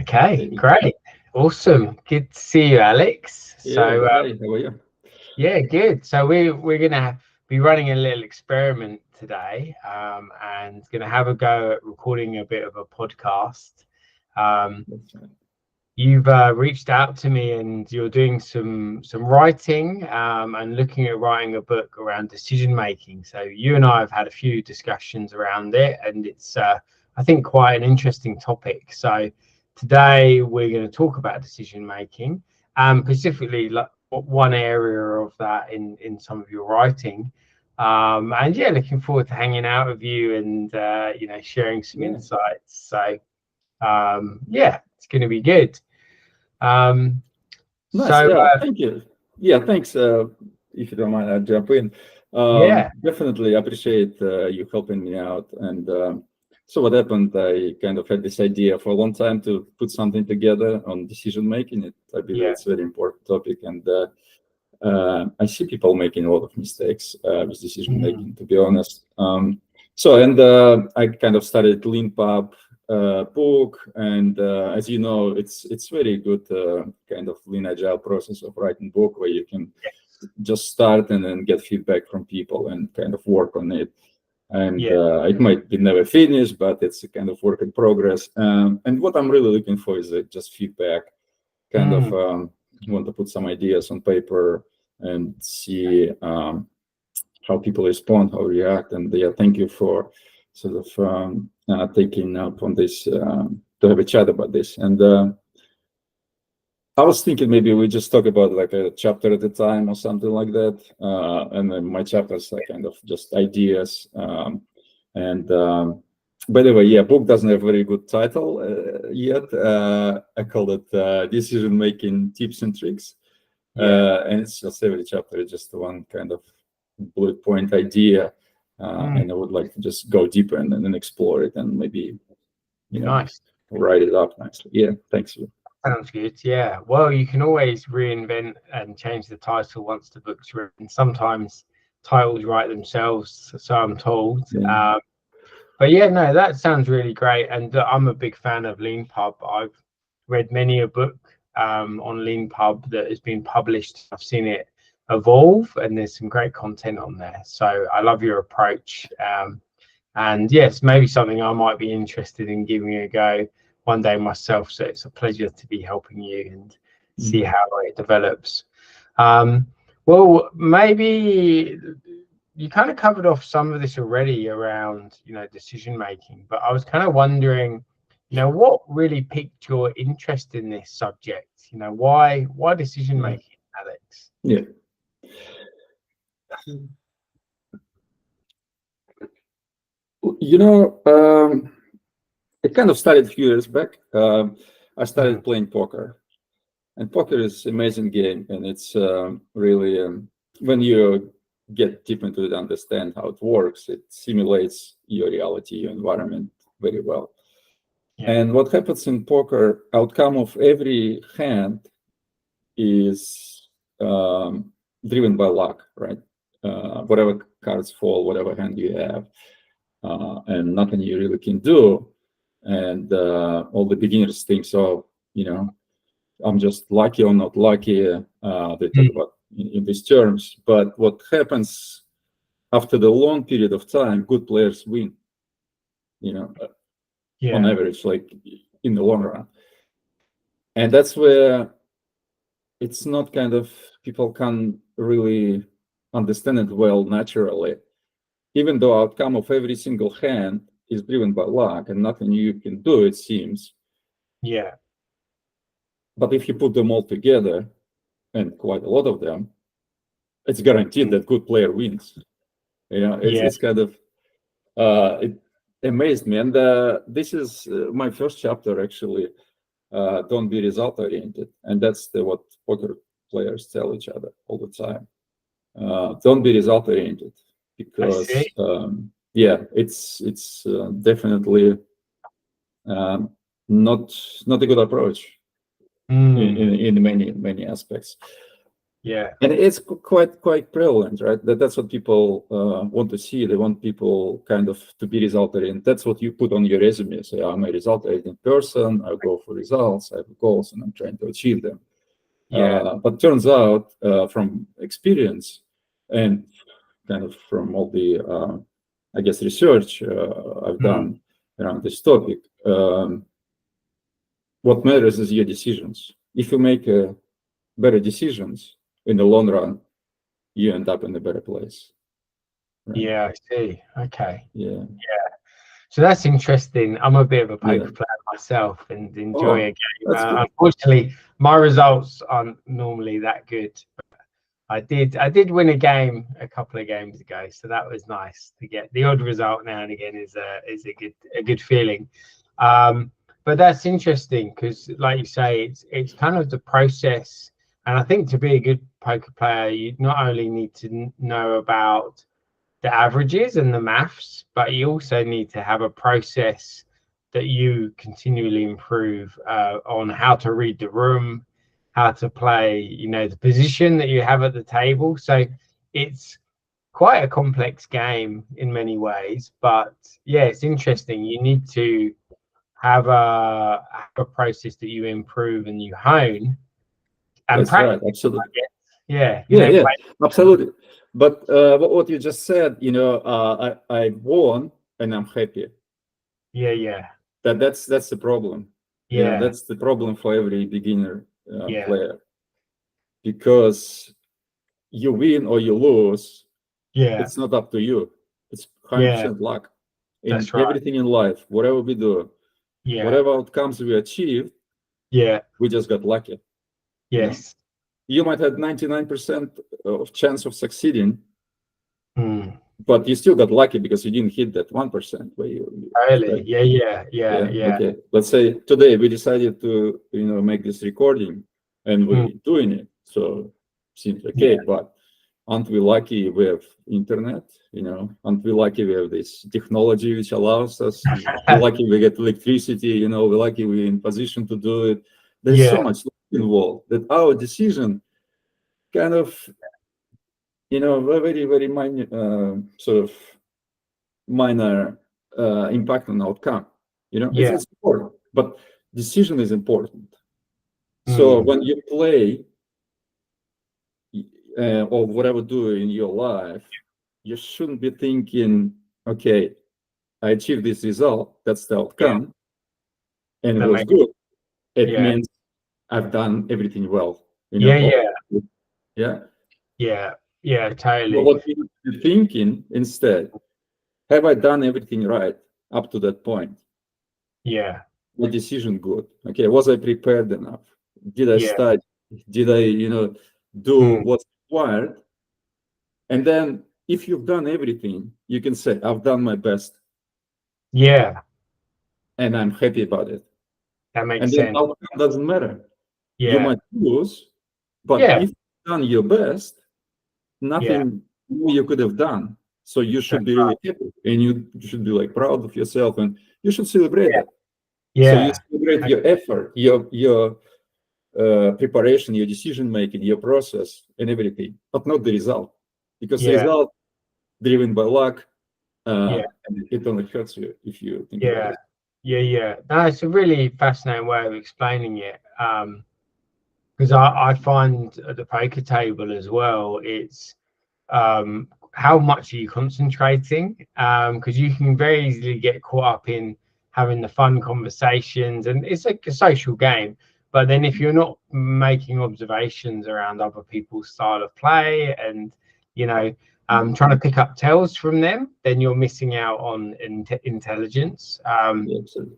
Okay, Hey. great. Awesome. Good to see you, Alex. Yeah, So, hi, how are you? yeah, good. So we're gonna be running a little experiment today, and gonna have a go at recording a bit of a podcast. Um, That's right. you've reached out to me, and you're doing some writing, and looking at writing a book around decision making. So you and I have had a few discussions around it, and it's I think quite an interesting topic. So today we're going to talk about decision making, specifically like one area of that in some of your writing. And yeah, looking forward to hanging out with you and sharing some Yeah, insights. So yeah, it's going to be good. Um, nice. so Thank you. Yeah, thanks. If you don't mind, I'll jump in. yeah, Definitely appreciate you helping me out. And so what happened, I kind of had this idea for a long time to put something together on decision making. I believe yeah, it's a very important topic. And I see people making a lot of mistakes with decision mm, making, to be honest. I kind of started LeanPub book, and as you know, it's very good kind of lean agile process of writing book where you can just start and then get feedback from people and kind of work on it. And yeah, it might be never finished, but it's a kind of work in progress. And what I'm really looking for is just feedback, kind of mm, want to put some ideas on paper and see how people respond, how react. And yeah, thank you for sort of taking up on this to have a chat about this. And I was thinking maybe we just talk about like a chapter at a time or something like that. And then my chapters are kind of just ideas. And by the way, yeah, book doesn't have a very good title yet. I call it Decision Making Tips and Tricks. yeah, And it's just every chapter is just one kind of bullet point idea. mm, And I would like to just go deeper and then explore it and maybe, you know, nice. write it up nicely. Yeah, thanks. Sounds good. Yeah. Well, you can always reinvent and change the title once the book's written. Sometimes titles write themselves, so I'm told. Yeah. But yeah, no, that sounds really great. And I'm a big fan of Lean Pub. I've read many a book on Lean Pub that has been published. I've seen it evolve, and there's some great content on there. So I love your approach. And yes, maybe something I might be interested in giving a go one day myself. So it's a pleasure to be helping you and see Mhm. how it develops. Um, well, maybe you kind of covered off some of this already around, decision making, but I was kind of wondering, what really piqued your interest in this subject? Why decision Yeah. making, Alex? Yeah. You know, it kind of started a few years back. I Mm, started playing poker, and poker is an amazing game, and it's really when you get deep into it, understand how it works. It simulates your reality, your environment very well. yeah, And what happens in poker, outcome of every hand is driven by luck, right? Whatever cards fall, whatever hand you have, and nothing you really can do. And all the beginners think so, I'm just lucky or not lucky. They talk mm, about in these terms. But what happens after the long period of time, good players win, you know, on yeah, average, like in the long run. And that's where it's not kind of people can really understand it well naturally, even though outcome of every single hand is driven by luck and nothing you can do, it seems. yeah, But if you put them all together, and quite a lot of them, it's guaranteed mm, that good player wins. yeah, It's kind of it amazed me. And this is my first chapter actually. Don't be result oriented, and that's what poker players tell each other all the time. Don't be result oriented I see. because yeah, it's definitely um, not not a good approach Mm, in many aspects. Yeah. And it's quite prevalent, right? That's what people want to see. They want people kind of to be result oriented. That's what you put on your resume. Say, I'm a result oriented person. I go for results. I have goals, and I'm trying to achieve them. Yeah. But turns out, from experience and kind of from all the, I guess, research I've done around this topic, what matters is your decisions. If you make better decisions in the long run, you end up in a better place. Right? Yeah, I see. Okay. Yeah. So that's interesting. I'm a bit of a Yeah. poker player myself and enjoy a Oh, game. that's good. Unfortunately, my results aren't normally that good. I did win a game a couple of games ago, so that was nice to get the odd result now and again is a good feeling. But that's interesting because, like you say, it's kind of the process. And I think to be a good poker player, you not only need to know about the averages and the maths, but you also need to have a process that you continually improve on how to read the room, how to play, the position that you have at the table. So it's quite a complex game in many ways, but yeah, it's interesting. You need to have a process that you improve and you hone and That's right. practice. Absolutely. Yeah, Yeah, play. absolutely. But what you just said, I won and I'm happy. Yeah. That's the problem. Yeah. That's the problem for every beginner Yeah. player, because you win or you lose, Yeah. it's not up to you. It's Yeah. 100% luck in That's right. everything in life. Whatever we do, Yeah. whatever outcomes we achieve, Yeah. we just got lucky. Yes. You might have 99% of chance of succeeding, Mm. but you still got lucky because you didn't hit that 1% where you Really? expect. Yeah. Okay. Let's say today we decided to make this recording, and Mm. we're doing it. So seems okay, Yeah. but aren't we lucky we have internet? Aren't we lucky we have this technology which allows us? We're lucky we get electricity. We're lucky we're in position to do it. There's so Yeah. much involved that our decision kind of, very, very minor, sort of minor impact on outcome. Yeah. It's important, but decision is important. So Mm. when you play or whatever do in your life, you shouldn't be thinking, okay, I achieved this result, that's the Yeah. outcome, and it That was makes. good. It Yeah. means I've done everything well. Yeah. Yeah. Yeah. But Totally. what you should be thinking instead, have I done everything right up to that point? Yeah. My decision good? Okay, was I prepared enough? Did I Yeah. study? Did I, do Mm. what's required? And then if you've done everything, you can say, I've done my best Yeah. and I'm happy about it. That makes And then sense. outcome doesn't matter. You Yeah. might lose, but Yeah. if you've done your best, Yeah. nothing more you could have done. So you should That's be right. really happy, and you should be like proud of yourself, and you should celebrate that. So you Yeah. celebrate your effort, your preparation, your decision making, your process, and everything, but not the result, because the Yeah. result driven by luck, Yeah. and it only hurts you if you think about Yeah. it. Yeah. No, it's a really fascinating way of explaining it. Because I find at the poker table as well, it's how much are you concentrating? Because you can very easily get caught up in having the fun conversations, and it's like a social game. But then if you're not making observations around other people's style of play and trying to pick up tells from them, then you're missing out on intelligence. Yeah, absolutely.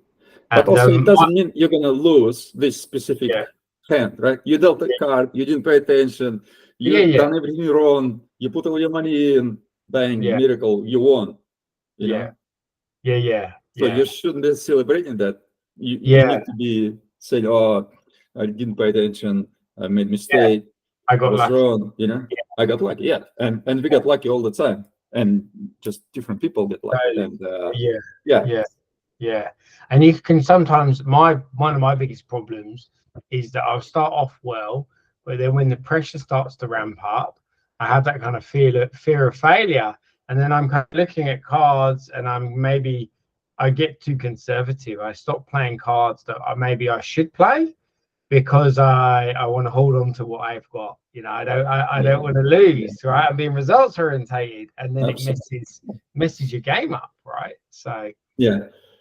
But And also, it doesn't mean you're going to lose this specific yeah, hand, right? You dealt a card, you didn't pay attention, yeah, you done everything wrong, you put all your money in, bang, yeah, miracle, you won, yeah, yeah, So yeah, you shouldn't be celebrating that. You yeah, need to be saying, oh, I didn't pay attention, I made yeah. mistake, I I got was lucky. wrong, I got lucky, yeah. And we got lucky all the time. And just different people get lucky. Totally. And Yeah. Yeah. And you can sometimes one of my biggest problems is that I'll start off well, But then when the pressure starts to ramp up, I have that kind of fear of failure. And then I'm kind of looking at cards, and I get too conservative. I stop playing cards that maybe I should play, because I want to hold on to what I've got. I don't want to lose, right? I'm being results orientated, and then Absolutely. it messes your game up, right? So yeah.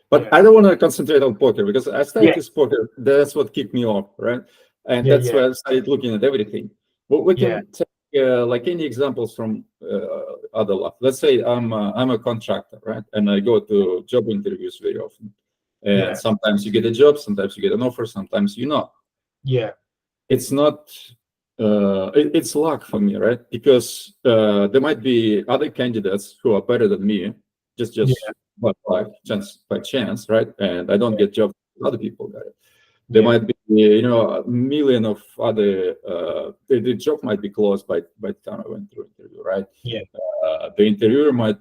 But I don't want to concentrate on poker, because I started yeah, this poker. That's what kicked me off, right? And yeah, that's yeah, where I started looking at everything. But we yeah, can take like any examples from other life. Let's say I'm a contractor, right? And I go to job interviews very often. And yeah, sometimes you get a job, sometimes you get an offer, sometimes you not. yeah, It's not it's luck for me, right? Because there might be other candidates who are better than me, just yeah, by chance, right? And I don't get jobs, other people got it. There yeah, might be a million of other the job might be closed by the time I went through interview, right? yeah, The interviewer might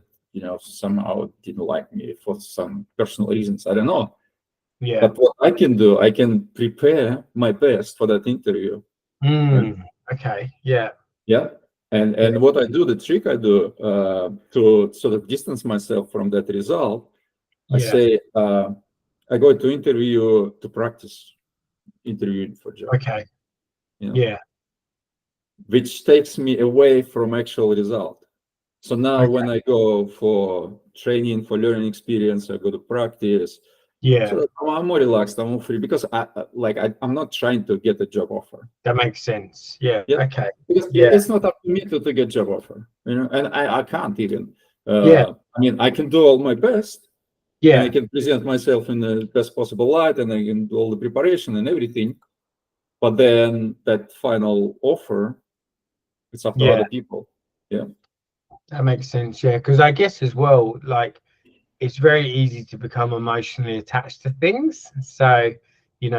somehow didn't like me for some personal reasons, I don't know. yeah. But what I can do, I can prepare my best for that interview, right? Okay. Yeah. Yeah. Yeah. And what I do, the trick I do to sort of distance myself from that result, I Yeah. say I go to interview to practice interviewing for job, Okay. you know, Yeah. which takes me away from actual result. So now Okay. when I go for training, for learning experience, I go to practice. Yeah. So I'm more relaxed, I'm more free, because I'm not trying to get a job offer. That makes sense. Yeah. Yeah, Okay. because Yeah. it's not up to me to get job offer, and I can't even. Yeah. I mean, I can do all my best, and I Yeah. can present myself in the best possible light, and I can do all the preparation and everything. But then that final offer, it's up to Yeah. other people. Yeah, That makes sense. Yeah. Because I guess as well, like, it's very easy to become emotionally attached to things. So,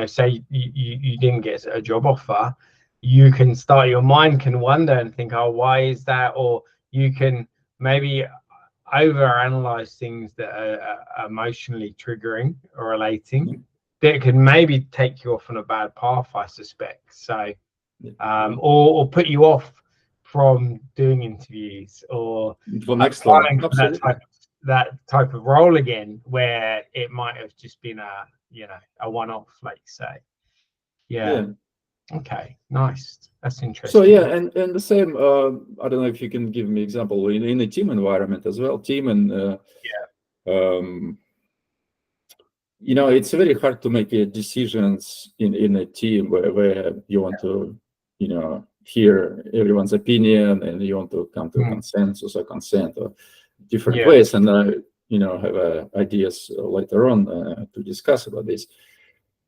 say you didn't get a job offer, your mind can wonder and think, oh, why is that? Or you can maybe overanalyze things that are emotionally triggering or relating, yeah, that could maybe take you off on a bad path, I suspect. So, yeah. or put you off from doing interviews, or For next one, applying for absolutely. that type of role again, where it might have just been a one-off, like you say. Yeah. Yeah. Okay. Nice. That's So yeah, interesting. and the same. I don't know if you can give me example in a team environment as well. Team and um, it's very hard to make decisions in a team where you want to, hear everyone's opinion, and you want to come to a consensus or consent or different Yeah. ways, and have ideas later on to discuss about this.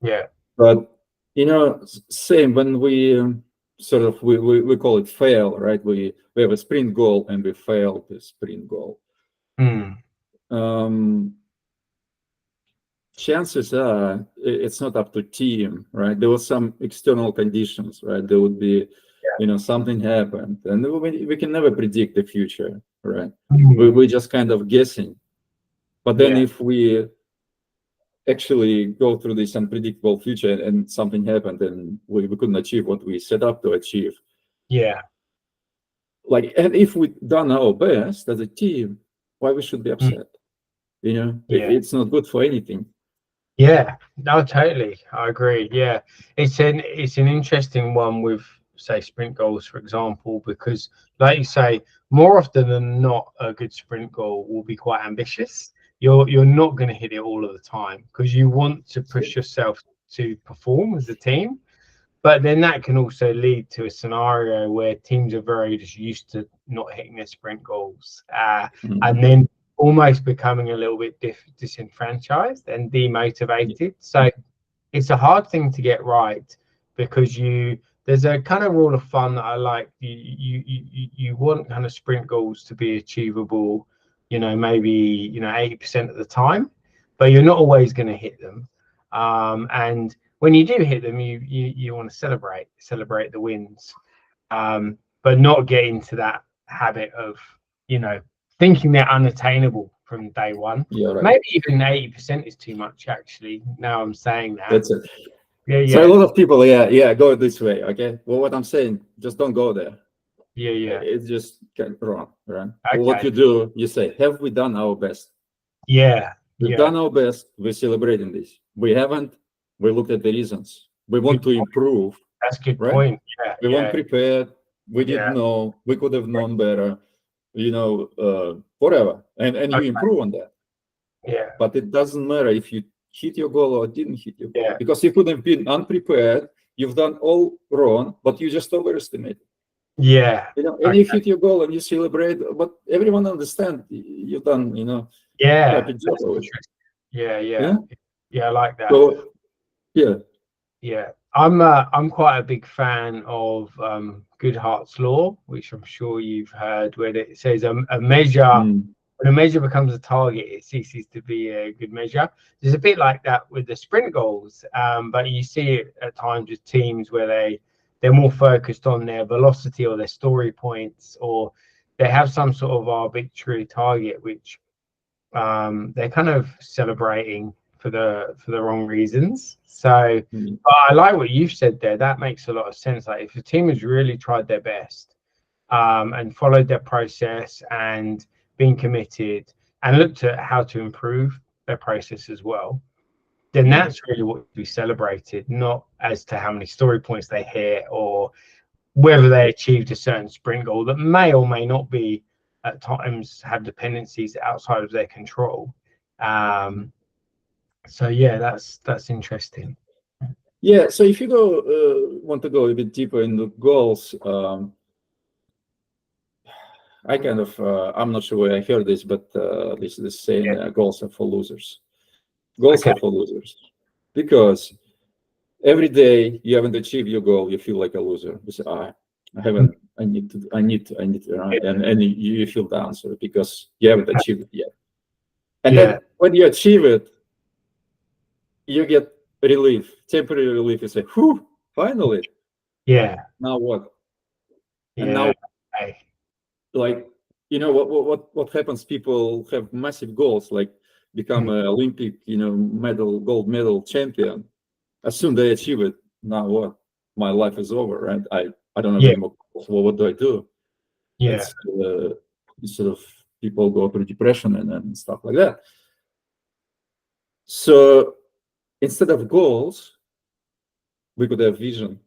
Yeah. But same when we sort of we call it fail, right? We have a sprint goal and we fail the sprint goal. Um, Chances are it's not up to team, right? There was some external conditions, right? There would be, something happened, and we can never predict the future, right? We're just kind of guessing. But then Yeah. if we actually go through this unpredictable future and something happened and we couldn't achieve what we set up to achieve, Yeah. and if we've done our best as a team, why we should be upset? Yeah. It's not good for anything. Yeah, no, totally. I agree. Yeah, it's an interesting one with, say, sprint goals, for example, because, like you say, more often than not, a good sprint goal will be quite ambitious. You're not going to hit it all of the time, because you want to push yourself to perform as a team. But then that can also lead to a scenario where teams are very just used to not hitting their sprint goals, and then almost becoming a little bit disenfranchised and demotivated. So it's a hard thing to get right, because there's a kind of rule of thumb that I like. You want kind of sprint goals to be achievable, maybe 80% of the time, but you're not always going to hit them. And when you do hit them, you want to celebrate the wins, but not get into that habit of thinking they're unattainable from day one. Yeah, right. Maybe even 80% is too much, actually. Now I'm saying that. That's it. Yeah, So a yeah, lot of people, go this way. Okay. Well, what I'm saying, just don't go there. yeah, yeah. It's just wrong, right? Well, what Okay. you do, you say, have we done our best? Yeah, We've yeah. done our best. We're celebrating this. We haven't. We looked at the reasons. We want Good to point. improve, That's a good right? point. Yeah, We weren't yeah, prepared. We yeah, didn't know. We could have known better. Whatever. And you okay, improve on that. yeah, But it doesn't matter if you hit your goal or didn't hit your goal yeah, because you could have been unprepared. You've done all wrong, but you just overestimated. yeah. And you Okay, hit your goal and you celebrate, but everyone understands you've done, yeah. crappy job That's of it. interesting. Yeah, yeah, Yeah. yeah. I like that. So yeah. Yeah, I'm quite a big fan of Goodhart's law, which I'm sure you've heard, where it says a measure Mm, when a measure becomes a target, it ceases to be a good measure. There's a bit like that with the sprint goals, but you see it at times with teams where they're more focused on their velocity or their story points, or they have some sort of arbitrary target which they're kind of celebrating for the wrong reasons. So, mm, but I like what you've said there. That makes a lot of sense. Like if a team has really tried their best and followed their process and been committed and looked at how to improve their process as well, then yeah. that's really what we celebrated, not as to how many story points they hit or whether they achieved a certain sprint goal that may or may not be at times have dependencies outside of their control. Um, so yeah, that's interesting. Yeah. So if you want to go a bit deeper in the goals, I kind of, I'm not sure where I heard this, but this saying, Yeah. goals are for losers. Goals Okay. are for losers because every day you haven't achieved your goal, you feel like a loser. You say, I haven't, I need to, Yeah. and you feel down, so because you haven't achieved it yet. And Yeah. then when you achieve it, you get relief, temporary relief. You say, whew, finally, Yeah. now what? And Yeah. now, Okay. like, what happens? People have massive goals, like become Mm. an Olympic, gold medal champion. As soon they achieve it, now what? My life is over, right? I don't have Yeah. any more goals. Well, what do I do? Yeah. It's sort of people go through depression and stuff like that. So instead of goals, we could have vision.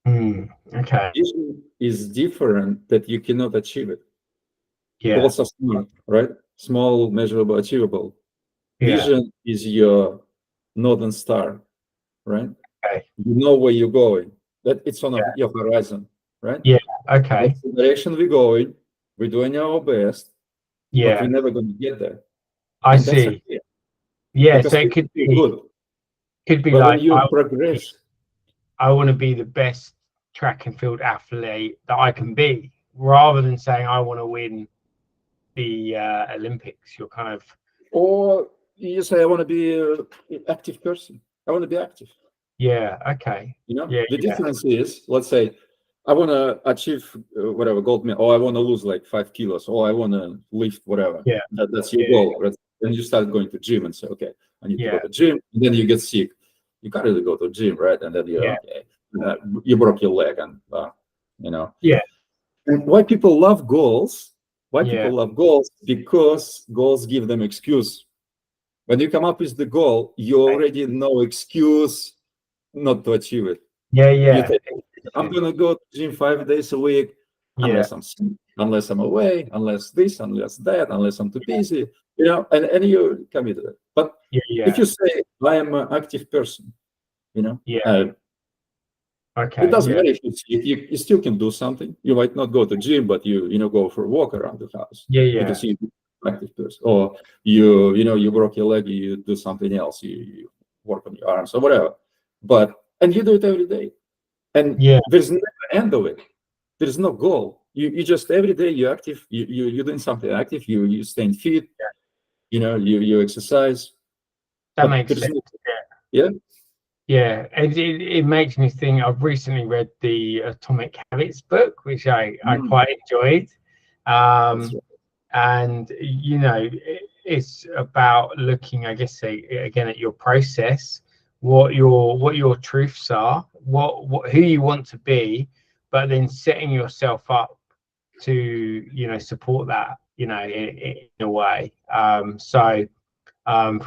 Mm. Okay. Vision is different that you cannot achieve it. Yeah. Goals are small, right? Small, measurable, achievable. Yeah. Vision is your northern star, right? Okay. You know where you're going. That it's on your horizon, right? Yeah. Okay. That's the direction we're going. We're doing our best, but Yeah. we're never going to get there, I and that's see. okay Yeah. So because it we feel good. could be But when like you progress, I want to be the best track and field athlete that I can be, rather than saying I want to win the Olympics. You're kind of or you say, I want to be an active person. I want to be active. yeah. Okay. Yeah. The Yeah. difference is, let's say, I want to achieve whatever gold medal, or I want to lose like 5 kilos, or I want to lift whatever. Yeah. That's your Yeah. goal. Right? Then you start going to gym and say, okay, I need to go Yeah. to gym. And then you get sick. You can't really go to gym, right? And then Yeah. okay, you broke your leg, and you know. Yeah. And why people love goals? Why Yeah. people love goals? Because goals give them excuse. When you come up with the goal, you already know excuse not to achieve it. Yeah. You Yeah. think, I'm gonna go to gym 5 days a week, Yeah. unless I'm sick, unless I'm away, unless this, unless that, unless I'm too busy, and you commit to it. But Yeah. if Yeah. you say I am an active person, Yeah. it Okay. doesn't Yeah. matter if it's, you still can do something. You might not go to gym, but you go for a walk around the house Yeah. Yeah. because you're an active person. Or you broke your leg, you do something else. You work on your arms or whatever. And you do it every day. And Yeah. there's no end of it. There's no goal. You just every day you're active. You're doing something active. You staying fit. You exercise. That But makes there's sense. no Yeah. yeah. Yeah, it makes me think. I've recently read the Atomic Habits book, which I Mm, quite enjoyed. that's Um, right. and it's about looking, I guess, again at your process what your truths are, what who you want to be, but then setting yourself up to, you know, support that, you know, in a way. For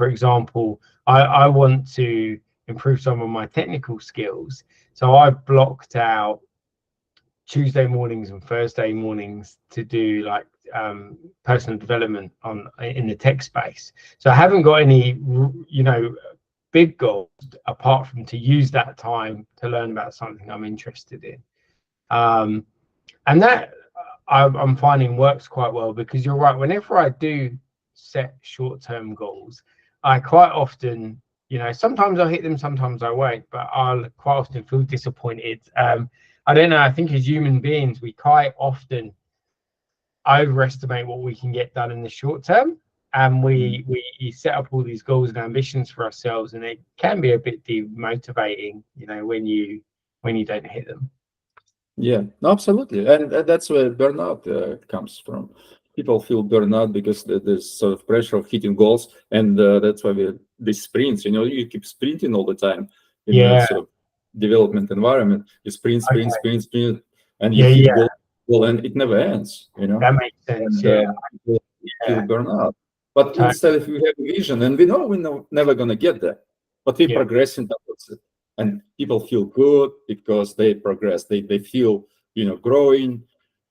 example, I want to improve some of my technical skills, so I've blocked out Tuesday mornings and Thursday mornings to do like personal development on in the tech space. So I haven't got any, you know, big goals apart from to use that time to learn about something I'm interested in. And that I'm finding works quite well, because you're right. Whenever I do set short-term goals, I quite often, you know, sometimes I'll hit them, sometimes I won't, but I'll quite often feel disappointed. I don't know. I think as human beings, we quite often overestimate what we can get done in the short term, and we set up all these goals and ambitions for ourselves, and it can be a bit demotivating, you know, when you don't hit them. Yeah, no, absolutely, and that's where burnout comes from. People feel burnout because there's sort of pressure of hitting goals, and that's why these sprints. You know, you keep sprinting all the time in that Yeah. sort of development environment. You sprint, sprint, Okay. sprint, sprint, and you Yeah. hit Yeah. goal, and it never ends. You know, That makes sense. and Yeah. people feel Yeah. burnout. But Totally. instead, if we have a vision, and we know we're never gonna get there, but we Yeah. progress in towards it, and people feel good because they progress. They feel, you know, growing,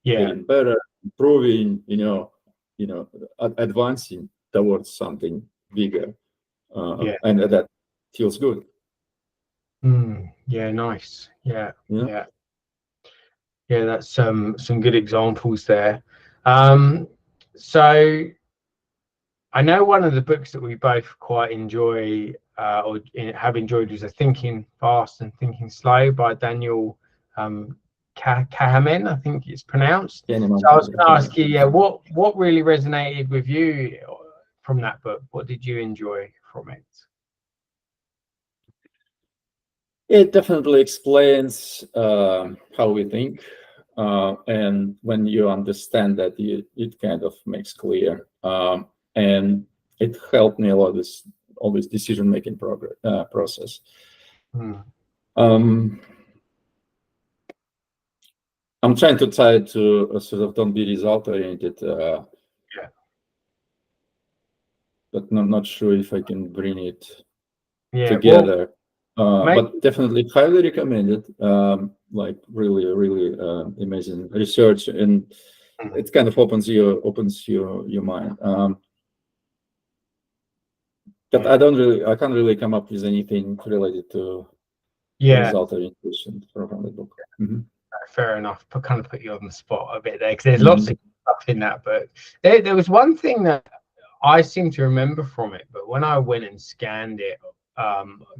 Yeah. getting better, improving, advancing towards something bigger, Yeah. and that feels good. Yeah. Nice. Yeah. You know? Yeah. Yeah. That's some good examples there. So I know one of the books that we both quite enjoy, have enjoyed, is a Thinking Fast and Thinking Slow by Daniel Kahneman, I think it's pronounced. So I was going to ask you, yeah, what really resonated with you from that book? What did you enjoy from it? It definitely explains how we think, and when you understand that, it kind of makes clear, and it helped me a lot. All this decision making process. I'm trying to tie it to sort of don't be result oriented, Yeah. but not sure if I can bring it Well, together. But definitely highly recommended. Like really, really amazing research, and it kind of opens your mind. But I can't really come up with anything related to result orientation from the book. Fair enough. Kind of put you on the spot a bit there, because there's lots of stuff in that book. There was one thing that I seem to remember from it, but when I went and scanned it,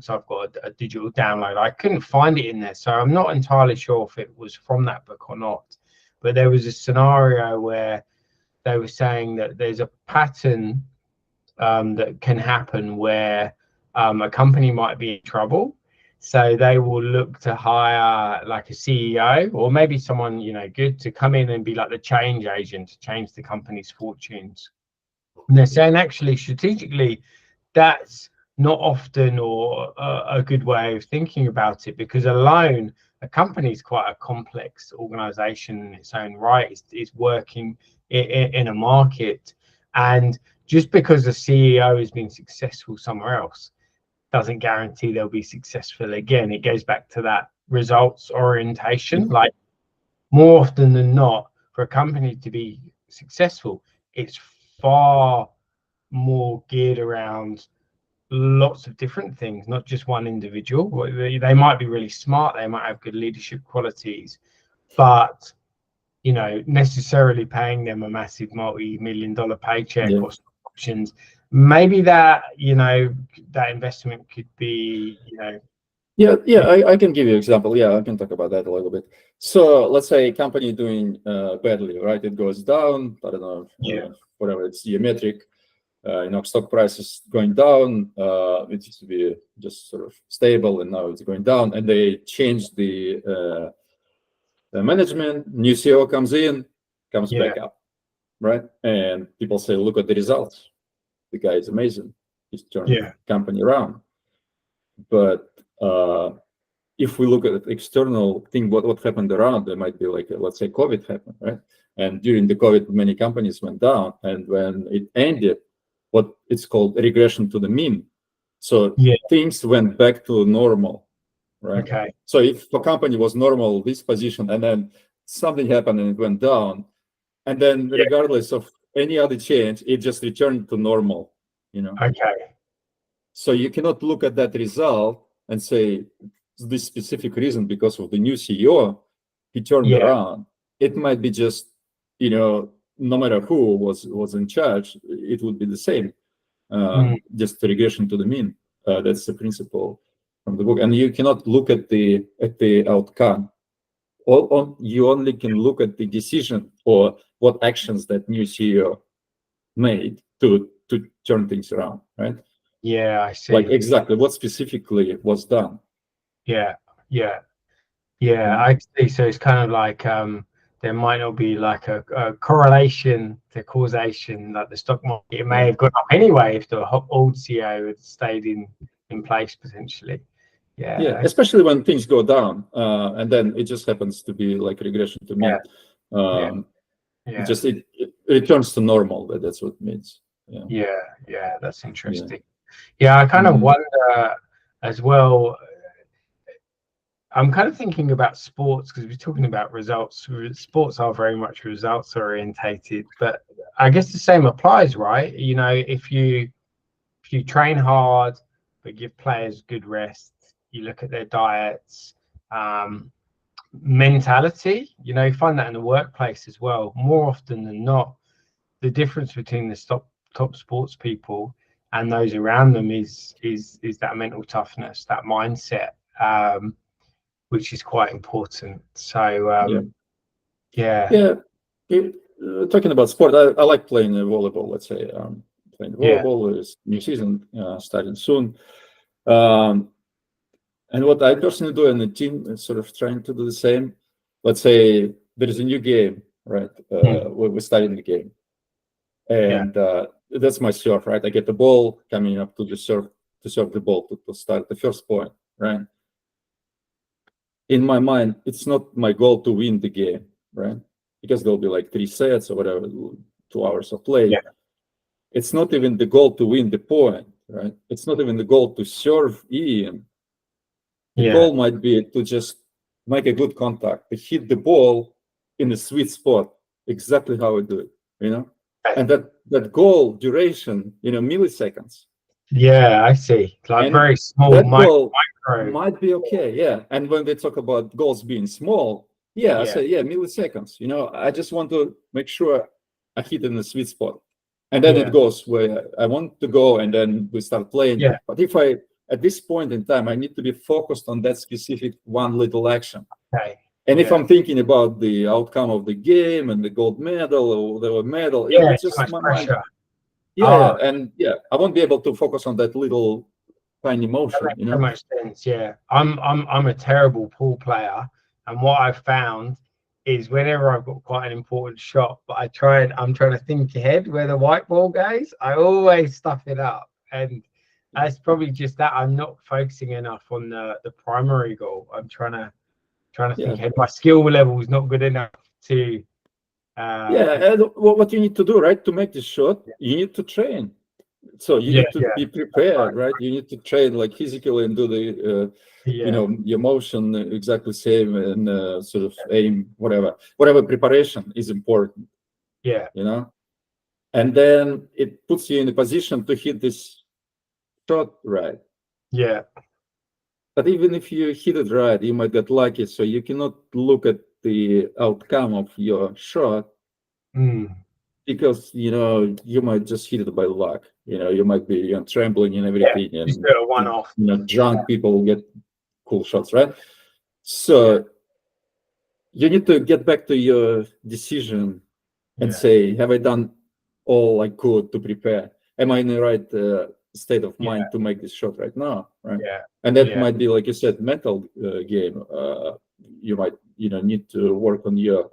so I've got a digital download, I couldn't find it in there. So I'm not entirely sure if it was from that book or not. But there was a scenario where they were saying that there's a pattern that can happen where a company might be in trouble. So they will look to hire like a CEO, or maybe someone, you know, good, to come in and be like the change agent to change the company's fortunes. And they're saying actually strategically, that's not often or a good way of thinking about it, because alone a company is quite a complex organization in its own right. It's working in a market, and just because the CEO has been successful somewhere else doesn't guarantee they'll be successful again. It goes back to that results orientation. Like, more often than not, for a company to be successful, it's far more geared around lots of different things, not just one individual. They might be really smart, they might have good leadership qualities, but, you know, necessarily paying them a massive multi-million-dollar paycheck or options, maybe that, you know, that investment could be, you know. I can give you an example. I can talk about that a little bit. So let's say a company doing badly, right? It goes down, I don't know, whatever, it's geometric. Stock prices going down. It used to be just sort of stable, and now it's going down. And they change the management. New CEO comes in, comes back up, right? And people say, "Look at the results. The guy is amazing. He's turning the company around." but if we look at the external thing, what happened around, there might be like, let's say COVID happened, right? And during the COVID, many companies went down, and when it ended, what it's called regression to the mean. So things went back to normal, right? Okay. So if a company was normal, this position, and then something happened and it went down, and then regardless of any other change, it just returned to normal, you know? Okay. So you cannot look at that result and say this specific reason because of the new CEO, he turned around. It might be just, you know, no matter who was in charge, it would be the same. Just regression to the mean. That's the principle from the book. And you cannot look at the outcome. You only can look at the decision or what actions that new CEO made to turn things around, right? Yeah, I see. Like exactly what specifically was done. Yeah. I see. So it's kind of like there might not be like a correlation to causation, like the stock market. It may have gone up anyway if the old CEO had stayed in place potentially. Yeah, especially when things go down, and then it just happens to be like regression to mean. It returns to normal. That's what it means. Yeah, that's interesting. I kind of wonder as well. I'm kind of thinking about sports because we're talking about results. Sports are very much results orientated, but I guess the same applies, right? You know, if you train hard but give players good rest, you look at their diets, mentality. You know, you find that in the workplace as well. More often than not, the difference between the top sports people and those around them is that mental toughness, that mindset. Which is quite important. So, talking about sport, I like playing volleyball. Let's say playing volleyball is new season starting soon. And what I personally do, and the team is sort of trying to do the same. Let's say there is a new game, right? We're starting the game, and that's my serve, right? I get the ball coming up to the serve to serve the ball to start the first point, right? In my mind, it's not my goal to win the game, right? Because there'll be like 3 sets or whatever, 2 hours of play. It's not even the goal to win the point, right? It's not even the goal to serve in. The goal might be to just make a good contact, to hit the ball in the sweet spot, exactly how I do it, you know? And that goal duration, you know, milliseconds. Yeah, I see. Like and very small. That goal might be okay, And when they talk about goals being small, I say, milliseconds. You know, I just want to make sure I hit in the sweet spot. And then it goes where I want to go, and then we start playing. But if at this point in time, I need to be focused on that specific one little action. And if I'm thinking about the outcome of the game and the gold medal or the medal, it's just my mind. And I won't be able to focus on that little tiny motion. That makes so much sense. I'm a terrible pool player, and what I've found is whenever I've got quite an important shot, but I'm trying to think ahead where the white ball goes, I always stuff it up, and that's probably just that I'm not focusing enough on the primary goal. I'm trying to think ahead. My skill level is not good enough to. And what you need to do, right, to make this shot, you need to train. So you need to be prepared, right? You need to train like physically and do the, you know, your motion exactly same and sort of aim, whatever preparation is important. You know, and then it puts you in a position to hit this shot right. But even if you hit it right, you might get lucky. So you cannot look at the outcome of your shot. Because, you know, you might just hit it by luck. You know, you might be trembling and everything. And, just a one-off. You know, drunk people get cool shots, right? So you need to get back to your decision and say, have I done all I could to prepare? Am I in the right state of mind to make this shot right now, right? And that might be, like you said, mental game. You might, you know, need to work on your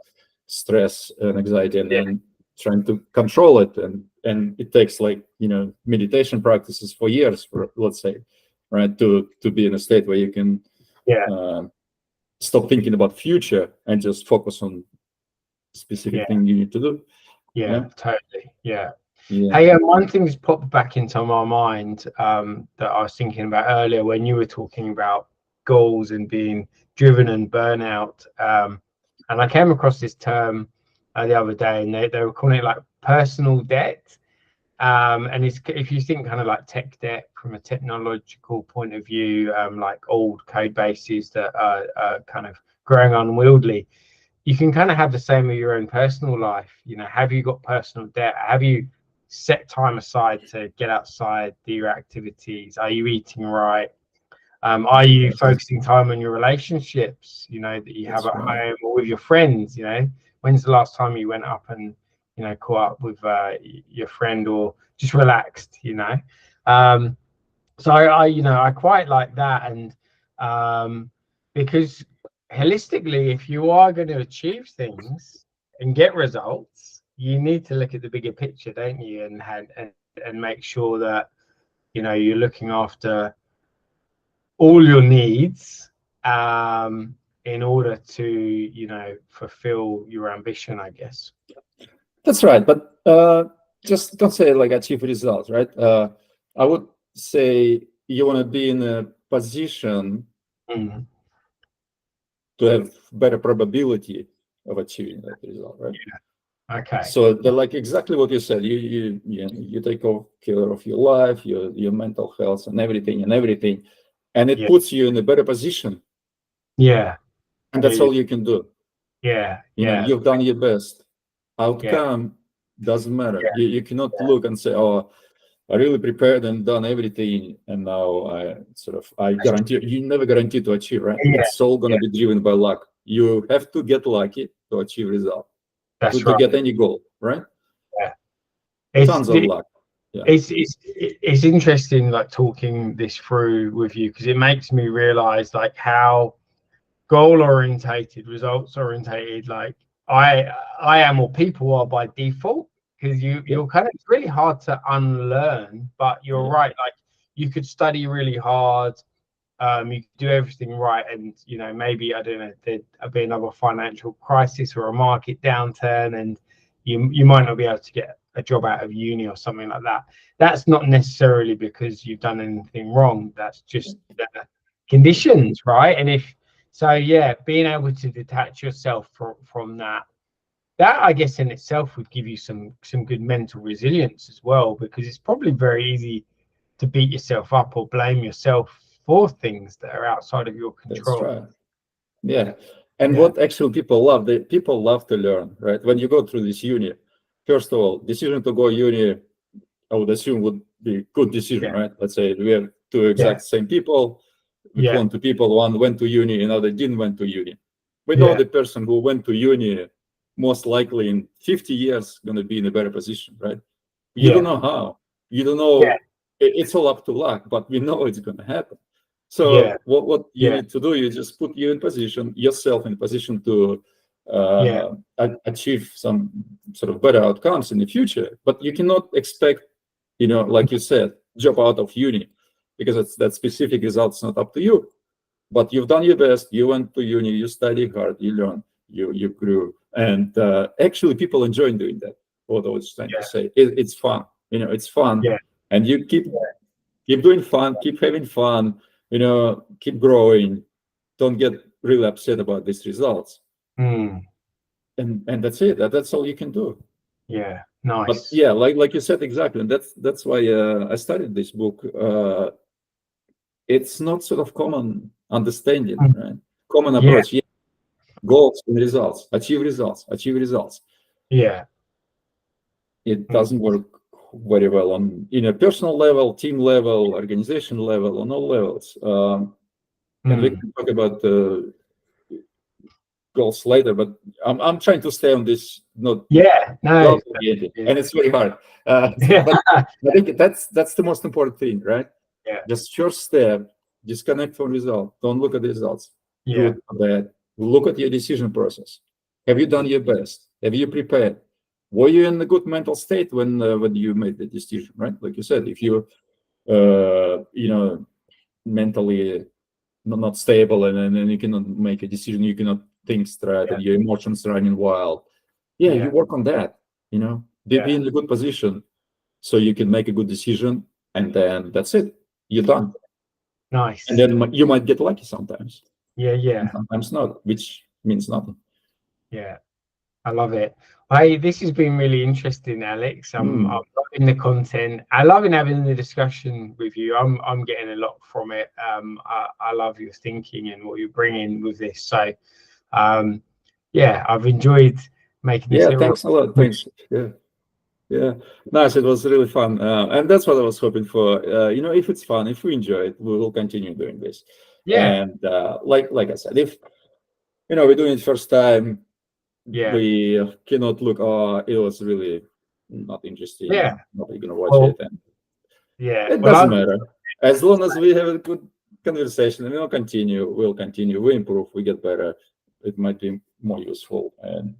stress and anxiety and then trying to control it, and it takes, like, you know, meditation practices for years, for let's say, right? To be in a state where you can stop thinking about future and just focus on specific thing you need to do. Totally. Yeah. Hey, one thing that's popped back into my mind that I was thinking about earlier when you were talking about goals and being driven and burnout, and I came across this term the other day, and they were calling it like personal debt. And it's, if you think kind of like tech debt from a technological point of view, like old code bases that are kind of growing unwieldy, you can kind of have the same with your own personal life. You know, have you got personal debt? Have you set time aside to get outside, do your activities? Are you eating right? Are you focusing time on your relationships, you know, that you have at home or with your friends? You know, when's the last time you went up and, you know, caught up with your friend or just relaxed, you know? So I, you know, I quite like that. And because holistically, if you are going to achieve things and get results, you need to look at the bigger picture, don't you? And make sure that, you know, you're looking after all your needs in order to, you know, fulfill your ambition, I guess. That's right. But just don't say like achieve results, right? I would say you want to be in a position to have better probability of achieving that result, right? Okay. So like exactly what you said, you take care of your life, your mental health and everything, and it puts you in a better position. And that's all you can do. You know, you've done your best. Outcome doesn't matter. You cannot look and say, oh, I really prepared and done everything, and now I guarantee. You never guarantee to achieve, right? It's all going to be driven by luck. You have to get lucky to achieve result. That's to get any goal, right? Tons of luck. It's interesting, like talking this through with you, because it makes me realize like how goal orientated, results orientated, like I am, or people are by default, because you're kind of, it's really hard to unlearn. But you're right, like you could study really hard, you could do everything right, and you know, maybe, I don't know, there'd be another financial crisis or a market downturn, and you might not be able to get a job out of uni or something like that. That's not necessarily because you've done anything wrong. That's just the conditions, right? And if so, being able to detach yourself from that I guess in itself would give you some good mental resilience as well, because it's probably very easy to beat yourself up or blame yourself for things that are outside of your control. That's right. Yeah. And what actually people love to learn, right? When you go through this uni, first of all, decision to go uni, I would assume would be a good decision, right? Let's say we have two exact same people. We clone two people, one went to uni, another didn't went to uni. We know the person who went to uni most likely in 50 years going to be in a better position, right? You don't know how. You don't know. It's all up to luck, but we know it's going to happen. So what you need to do, you just put yourself in position to achieve some sort of better outcomes in the future. But you cannot expect, you know, like you said, job out of uni, because that specific result's not up to you. But you've done your best. You went to uni, you studied hard, you learned, you grew, and actually people enjoy doing that. What I was trying to say, it's fun. You know, it's fun, and you keep doing fun, keep having fun. You know, keep growing. Don't get really upset about these results. And that's it. That's all you can do. Yeah, nice. But yeah, like you said, exactly. And that's why I started this book. It's not sort of common understanding, right? Common approach. Yeah. Goals and results. Achieve results. Achieve results. Yeah. It doesn't work very well on a personal level, team level, organization level, on all levels. And we can talk about goals later, but I'm trying to stay on this. And it's very hard. But I think that's the most important thing, right? Just first step, disconnect from result. Don't look at the results. Good or bad. Look at your decision process. Have you done your best? Have you prepared? Were you in a good mental state when you made the decision, right? Like you said, if you mentally not stable, and then you cannot make a decision, you cannot think straight, and your emotions running wild. You work on that, be in a good position so you can make a good decision, and then that's it, you're done. Nice. And then you might get lucky sometimes. Yeah. Sometimes not, which means nothing. Yeah, I love it. Hey, this has been really interesting, Alex. I'm loving the content. I'm loving having the discussion with you. I'm getting a lot from it. I love your thinking and what you're bringing with this. So, I've enjoyed making this. Thanks a lot. Thanks. Nice. It was really fun, and that's what I was hoping for. If it's fun, if we enjoy it, we will continue doing this. And like I said, if we're doing it first time, we cannot look, it was really not interesting, nobody gonna watch it, and it doesn't matter. As long as we have a good conversation, and we'll continue, we improve, we get better, it might be more useful, and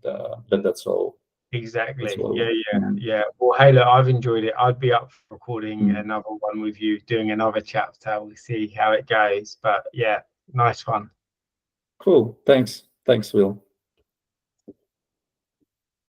that's all. Exactly. Yeah. Well, hey, look, I've enjoyed it. I'd be up for recording another one with you, doing another chapter. We'll see how it goes. But yeah, nice one. Cool. Thanks, Will.